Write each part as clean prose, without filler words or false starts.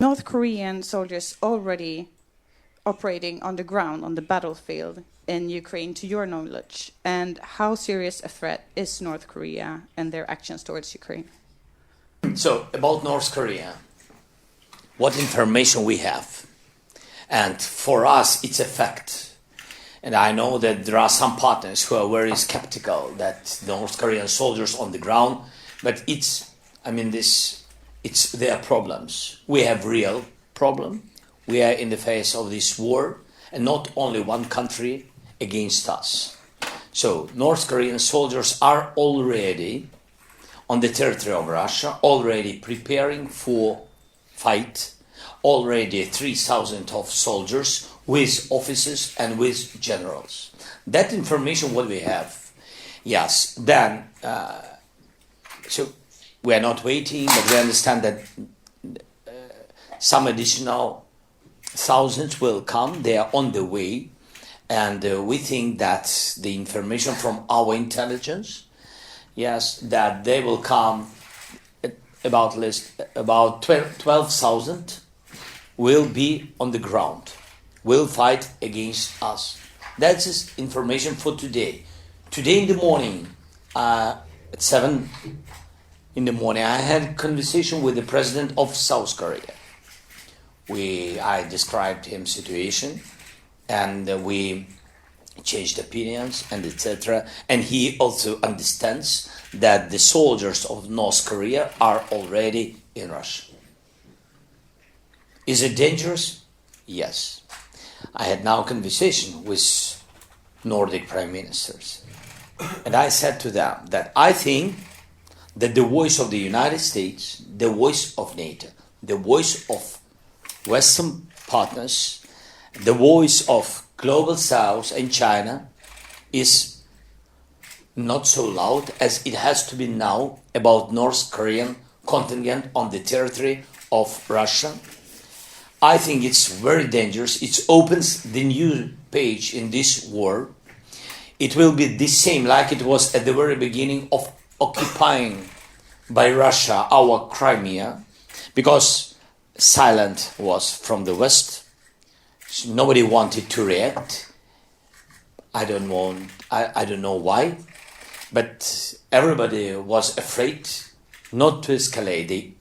North Korean soldiers already operating on the ground, on the battlefield in Ukraine, to your knowledge? And how serious a threat is North Korea and their actions towards Ukraine? So, about North Korea, what information we have. And for us, it's a fact. And I know that there are some partners who are very skeptical that North Korean soldiers on the ground, but it's their problems. We have real problem. We are in the face of this war, and not only one country against us. So North Korean soldiers are already on the territory of Russia, already preparing for fight, already 3,000 of soldiers with officers and with generals. That information what we have. Yes, then, so we are not waiting, but we understand that some additional thousands will come. They are on the way. And we think that the information from our intelligence, yes, that they will come about 12,000 will be on the ground, will fight against us. That's information for today. Today in the morning, at 7 in the morning, I had a conversation with the president of South Korea. I described him situation, and we changed opinions and etc. And he also understands that the soldiers of North Korea are already in Russia. Is it dangerous? Yes. I had now a conversation with Nordic prime ministers, and I said to them that I think that the voice of the United States, the voice of NATO, the voice of Western partners, the voice of Global South and China is not so loud as it has to be now about North Korean contingent on the territory of Russia. I think it's very dangerous. It opens the new page in this war. It will be the same like it was at the very beginning of occupying by Russia our Crimea, because silent was from the West. Nobody wanted to react. I don't know why, but everybody was afraid not to escalate. They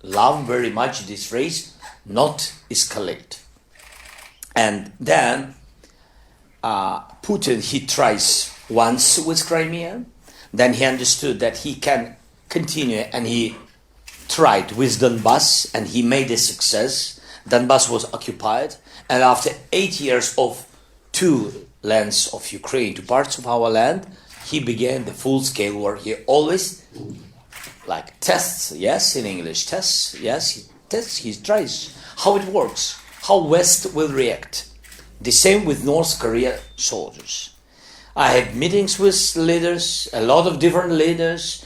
love very much this race, not escalate. And then Putin, he tries once with Crimea, then he understood that he can continue, and he tried with Donbass, and he made a success. Donbass was occupied, and after 8 years of two lands of Ukraine, two parts of our land, he began the full-scale war. He always like tests, yes, in English, tests, yes, he tests, he tries how it works, how West will react. The same with North Korea soldiers. I had meetings with leaders, a lot of different leaders,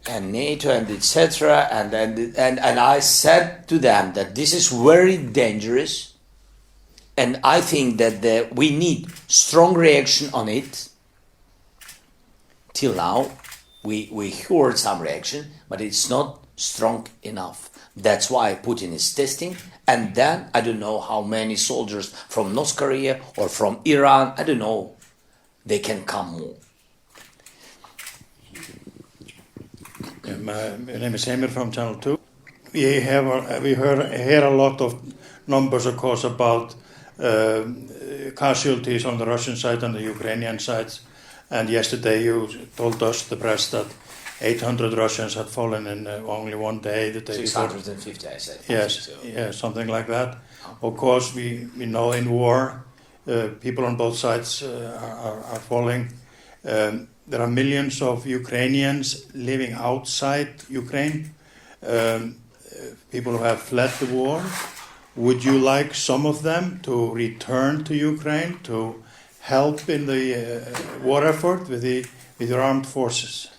and NATO and etc. And I said to them that this is very dangerous, and I think that we need strong reaction on it. Till now, we heard some reaction, but it's not strong enough. That's why Putin is testing, and then I don't know how many soldiers from North Korea or from Iran, I don't know, they can come more. My name is Emir from Channel 2. We hear a lot of numbers, of course, about casualties on the Russian side and the Ukrainian side. And yesterday you told us, the press, that 800 Russians had fallen in only one day. The day 650, I said. Yes, something like that. Of course, we know in war, people on both sides are falling. There are millions of Ukrainians living outside Ukraine, people who have fled the war. Would you like some of them to return to Ukraine to help in the war effort with your armed forces?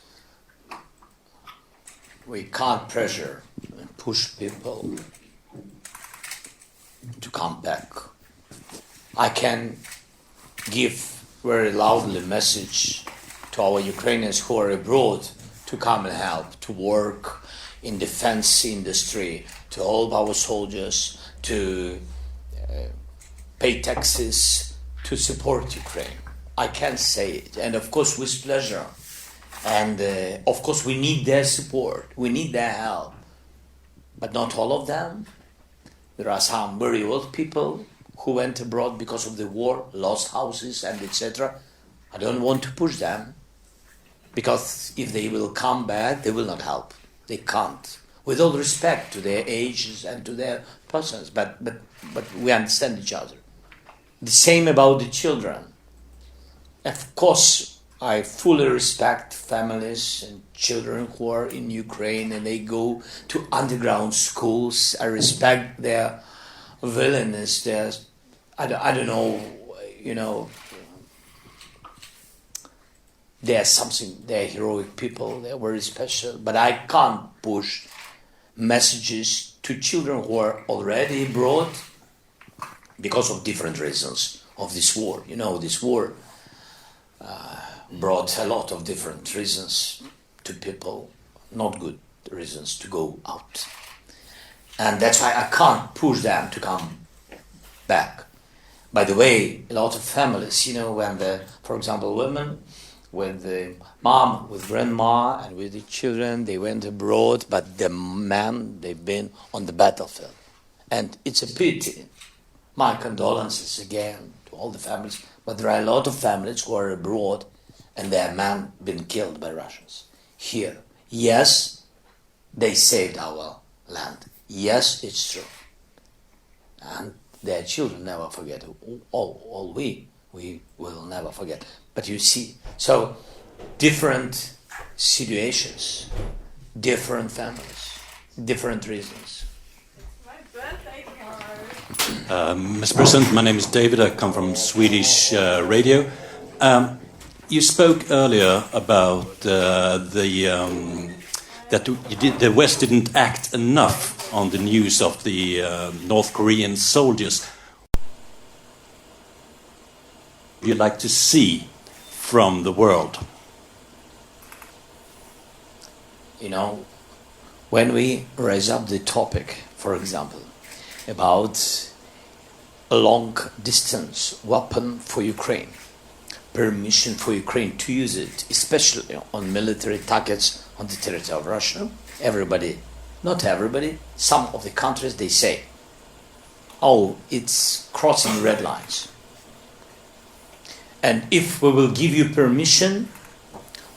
We can't pressure and push people to come back. I can give very loudly message to our Ukrainians who are abroad to come and help, to work in defense industry, to help our soldiers, to pay taxes, to support Ukraine. I can say it, and of course with pleasure. And of course we need their support, we need their help. But not all of them. There are some very old people who went abroad because of the war, lost houses and etc. I don't want to push them, because if they will come back, they will not help. They can't. With all respect to their ages and to their persons, but we understand each other. The same about the children. Of course, I fully respect families and children who are in Ukraine and they go to underground schools. I respect their willingness, their, I don't know, you know, they're something, they're heroic people, they're very special, but I can't push messages to children who are already abroad because of different reasons of this war. You know, this war brought a lot of different reasons to people, not good reasons to go out. And that's why I can't push them to come back. By the way, a lot of families, you know, when for example, women, with the mom, with grandma, and with the children, they went abroad, but the men, they've been on the battlefield. And it's a pity. My condolences again to all the families, but there are a lot of families who are abroad and their men been killed by Russians. Here, yes, they saved our land. Yes, it's true. And their children never forget. All we will never forget. But you see, so different situations, different families, different reasons. Mr. President, my name is David. I come from Swedish radio. You spoke earlier about that the West didn't act enough on the news of the North Korean soldiers. What would you like to see from the world? You know, when we raise up the topic, for example, about a long-distance weapon for Ukraine, permission for Ukraine to use it, especially on military targets on the territory of Russia, everybody, not everybody, some of the countries, they say, oh, it's crossing red lines. And if we will give you permission,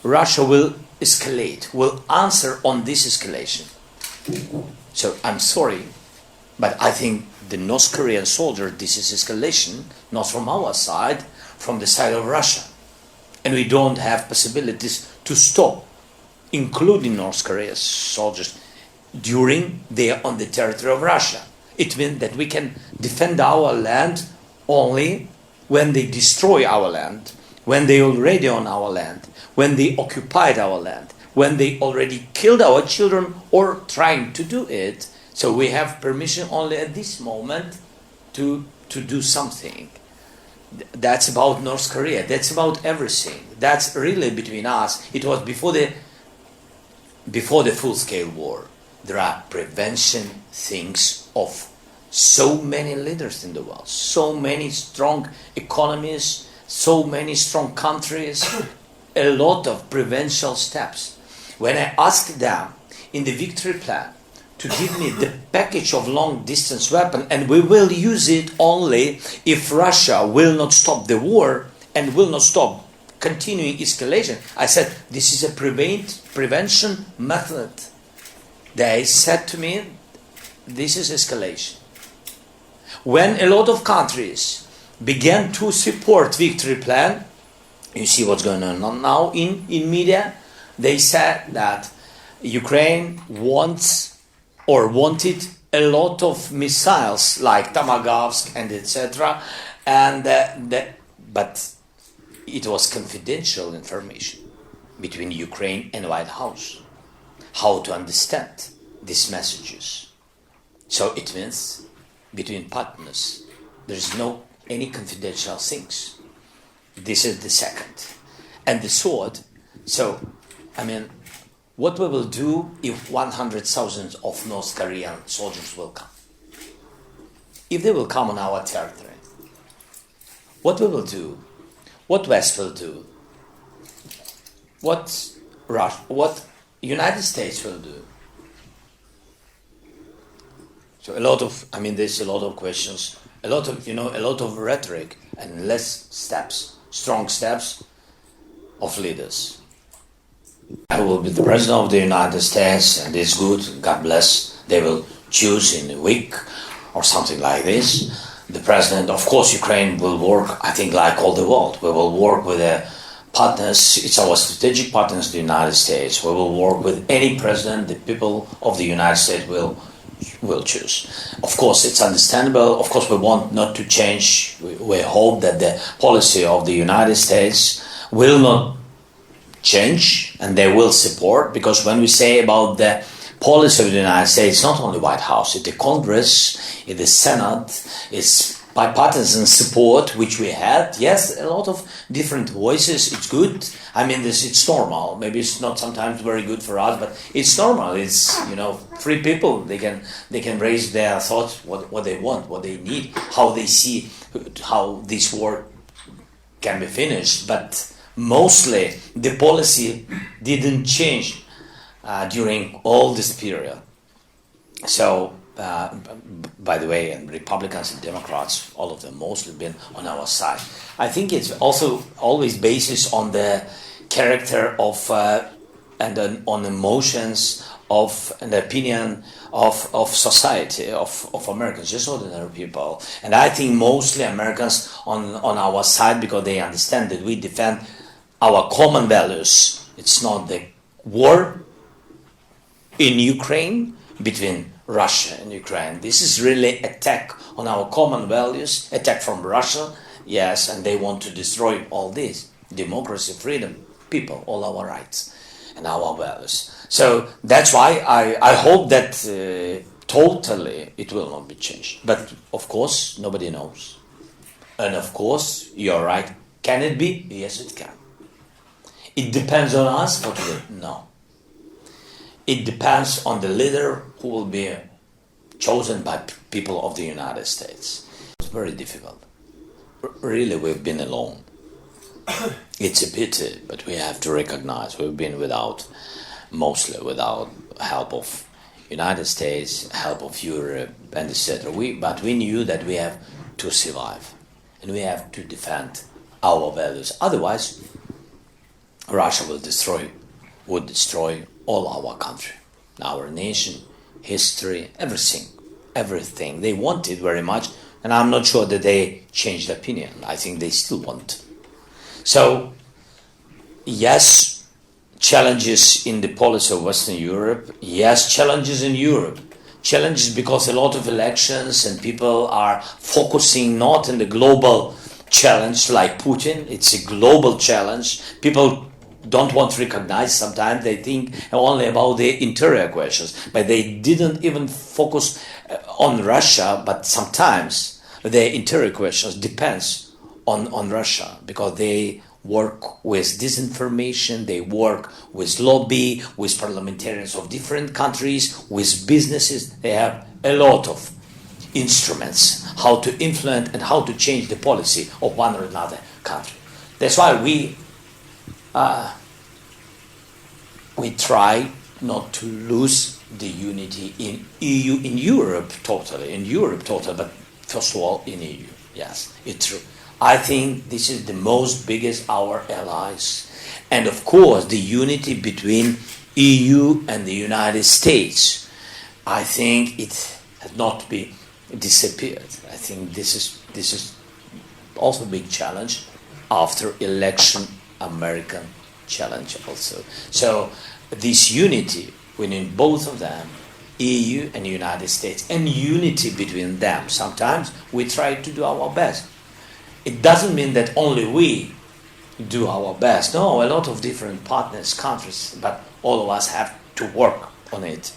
Russia will escalate, will answer on this escalation. So I'm sorry, but I think the North Korean soldier, this is escalation, not from our side, from the side of Russia. And we don't have possibilities to stop, including North Korea's soldiers, during they are on the territory of Russia. It means that we can defend our land only when they destroy our land, when they already on our land, when they occupied our land, when they already killed our children or trying to do it. So we have permission only at this moment to do something. That's about North Korea. That's about everything. That's really between us. It was before the full-scale war. There are prevention things of so many leaders in the world, so many strong economies, so many strong countries, a lot of prevention steps. When I asked them in the victory plan to give me the package of long-distance weapon, and we will use it only if Russia will not stop the war and will not stop continuing escalation, I said, this is a prevention method. They said to me, this is escalation. When a lot of countries began to support victory plan, you see what's going on now in media, they said that Ukraine wants or wanted a lot of missiles like Tomahawks and etc. But it was confidential information between Ukraine and White House. How to understand these messages? So it means between partners there is no any confidential things. This is the second. And the third, so I mean, what we will do if 100,000 of North Korean soldiers will come. If they will come on our territory, what we will do, what West will do, what Russia, what United States will do. So there's a lot of questions, a lot of rhetoric, and less steps, strong steps of leaders. I will be the president of the United States, and it's good, God bless. They will choose in a week or something like this. The president, of course, Ukraine will work, I think, like all the world. We will work with the partners, it's our strategic partners, the United States. We will work with any president the people of the United States will choose. Of course, it's understandable. Of course, we want not to change. We hope that the policy of the United States will not change, and they will support, because when we say about the policy of the United States, it's not only White House, it's the Congress, it's the Senate, it's bipartisan support, which we had. Yes, a lot of different voices, it's good. It's normal. Maybe it's not sometimes very good for us, but it's normal. It's, free people, they can raise their thoughts, what they want, what they need, how they see how this war can be finished. But mostly the policy didn't change during all this period. So, by the way, and Republicans and Democrats, all of them mostly been on our side. I think it's also always based on the character of and on emotions of an opinion of society, of Americans, just ordinary people. And I think mostly Americans on our side, because they understand that we defend our common values. It's not the war in Ukraine between Russia and Ukraine. This is really attack on our common values, attack from Russia, yes, and they want to destroy all this, democracy, freedom, people, all our rights and our values. So that's why I hope that totally it will not be changed. But of course, nobody knows. And of course, you're right. Can it be? Yes, it can. It depends on us, totally. No. It depends on the leader who will be chosen by people of the United States. It's very difficult. Really, we've been alone. It's a pity, but we have to recognize we've been mostly without help of United States, help of Europe, and etc. But we knew that we have to survive, and we have to defend our values. Otherwise, Russia would destroy all our country, our nation, history, everything. They want it very much, and I'm not sure that they changed opinion. I think they still want. So, yes, challenges in the policy of Western Europe. Yes, challenges in Europe. Challenges because a lot of elections and people are focusing not on the global challenge like Putin. It's a global challenge. People don't want to recognize. Sometimes they think only about the interior questions, but they didn't even focus on Russia. But sometimes the interior questions depends on Russia, because they work with disinformation, they work with lobby, with parliamentarians of different countries, with businesses. They have a lot of instruments how to influence and how to change the policy of one or another country. That's why we try not to lose the unity in EU, in Europe totally, but first of all in EU. Yes, it's true. I think this is the most biggest our allies. And of course, the unity between EU and the United States. I think it has not been disappeared. I think this is also a big challenge after election, American challenge also. So this unity within both of them, EU and United States, and unity between them. Sometimes we try to do our best. It doesn't mean that only we do our best. No, a lot of different partners, countries, but all of us have to work on it.